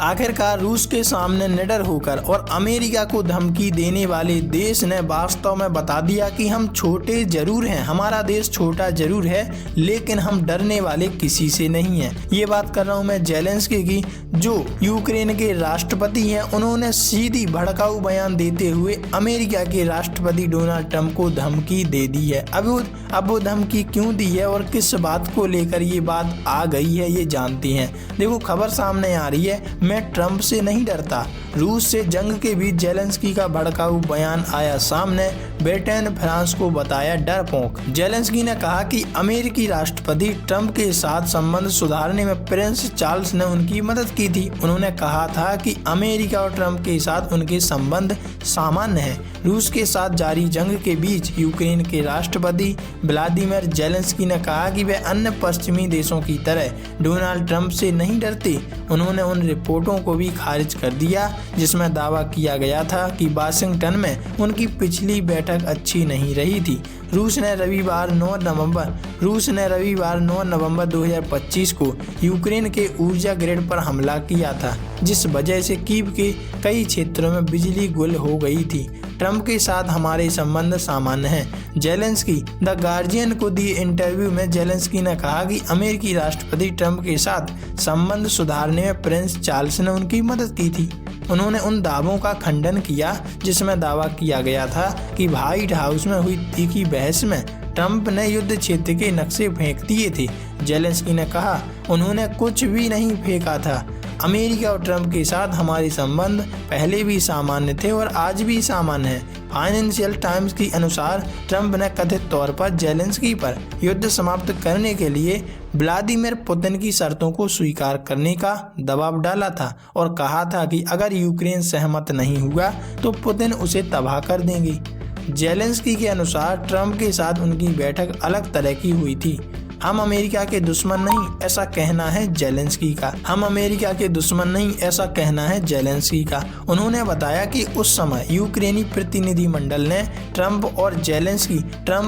आखिरकार रूस के सामने निडर होकर और अमेरिका को धमकी देने वाले देश ने वास्तव में बता दिया कि हम छोटे जरूर हैं, हमारा देश छोटा जरूर है, लेकिन हम डरने वाले किसी से नहीं हैं। ये बात कर रहा हूँ मैं जेलेंस्की की, जो यूक्रेन के राष्ट्रपति हैं। उन्होंने सीधी भड़काऊ बयान देते हुए अमेरिका के राष्ट्रपति डोनाल्ड ट्रंप को धमकी दे दी है। अब वो धमकी क्यों दी है और किस बात को लेकर ये बात आ गई है, ये जानते हैं। देखो, खबर सामने आ रही है, मैं ट्रंप से नहीं डरता। रूस से जंग के बीच जेलेंस्की का भड़काऊ बयान आया सामने। ब्रिटेन फ्रांस को बताया डरपोक। जेलेंस्की ने कहा कि अमेरिकी राष्ट्रपति ट्रंप के साथ संबंध सुधारने में प्रिंस चार्ल्स ने उनकी मदद की थी। उन्होंने कहा था कि अमेरिका और ट्रंप के साथ उनके संबंध सामान्य हैं। रूस के साथ जारी जंग के बीच यूक्रेन के राष्ट्रपति व्लादिमीर जेलेंस्की ने कहा कि वे अन्य पश्चिमी देशों की तरह डोनाल्ड ट्रंप से नहीं डरते। उन्होंने उन रिपोर्टों को भी खारिज कर दिया जिसमें दावा किया गया था कि वाशिंगटन में उनकी पिछली बैठक अच्छी नहीं रही थी। रूस ने रविवार 9 नवंबर 2025 को यूक्रेन के ऊर्जा ग्रिड पर हमला किया था, जिस वजह से कीव के कई क्षेत्रों में बिजली गुल हो गई थी। ट्रंप के साथ हमारे संबंध सामान्य हैं। जेलेंस्की द गार्जियन को दिए इंटरव्यू में जेलेंस्की ने कहा कि अमेरिकी राष्ट्रपति ट्रंप के साथ संबंध सुधारने में प्रिंस चार्ल्स ने उनकी मदद की थी। उन्होंने उन दावों का खंडन किया जिसमें दावा किया गया था कि व्हाइट हाउस में हुई तीखी बहस में ट्रंप ने युद्ध क्षेत्र के नक्शे फेंक दिए थे। जेलेंस्की ने कहा, उन्होंने कुछ भी नहीं फेंका था। अमेरिका और ट्रंप के साथ हमारे संबंध पहले भी सामान्य थे और आज भी सामान्य हैं। फाइनेंशियल टाइम्स के अनुसार ट्रंप ने कथित तौर पर जेलेंस्की पर युद्ध समाप्त करने के लिए व्लादिमीर पुतिन की शर्तों को स्वीकार करने का दबाव डाला था और कहा था कि अगर यूक्रेन सहमत नहीं हुआ तो पुतिन उसे तबाह कर देंगे। जेलेंस्की के अनुसार ट्रंप के साथ उनकी बैठक अलग तरह की हुई थी। हम अमेरिका के दुश्मन नहीं, ऐसा कहना है जेलेंस्की का। उन्होंने बताया कि उस समय यूक्रेनी प्रतिनिधिमंडल ने ट्रंप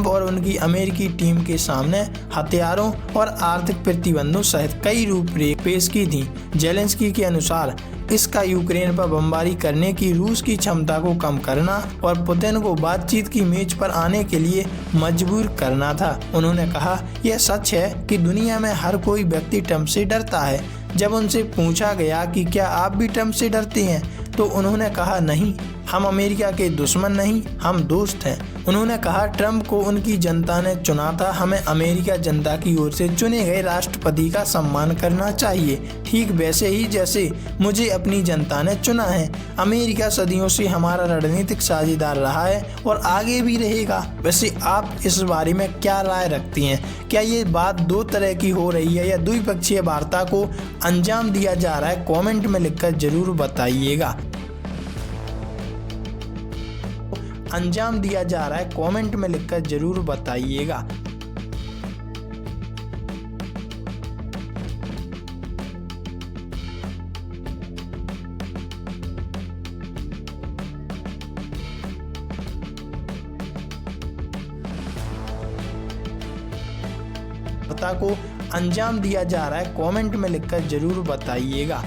और उनकी अमेरिकी टीम के सामने हथियारों और आर्थिक प्रतिबंधों सहित कई रूपरेखा पेश की थी। जेलेंस्की के अनुसार इसका यूक्रेन पर बमबारी करने की रूस की क्षमता को कम करना और पुतिन को बातचीत की मेज पर आने के लिए मजबूर करना था। उन्होंने कहा, यह सच है कि दुनिया में हर कोई व्यक्ति ट्रंप से डरता है। जब उनसे पूछा गया कि क्या आप भी ट्रंप से डरते हैं, तो उन्होंने कहा, नहीं, हम अमेरिका के दुश्मन नहीं, हम दोस्त हैं। उन्होंने कहा, ट्रंप को उनकी जनता ने चुना था, हमें अमेरिका जनता की ओर से चुने गए राष्ट्रपति का सम्मान करना चाहिए, ठीक वैसे ही जैसे मुझे अपनी जनता ने चुना है। अमेरिका सदियों से हमारा रणनीतिक साझेदार रहा है और आगे भी रहेगा। वैसे आप इस बारे में क्या राय रखती हैं? क्या ये बात दो तरह की हो रही है या द्विपक्षीय वार्ता को अंजाम दिया जा रहा है? कमेंट में लिखकर जरूर बताइएगा। कमेंट में लिखकर जरूर बताइएगा। को अंजाम दिया जा रहा है, कमेंट में लिखकर जरूर बताइएगा।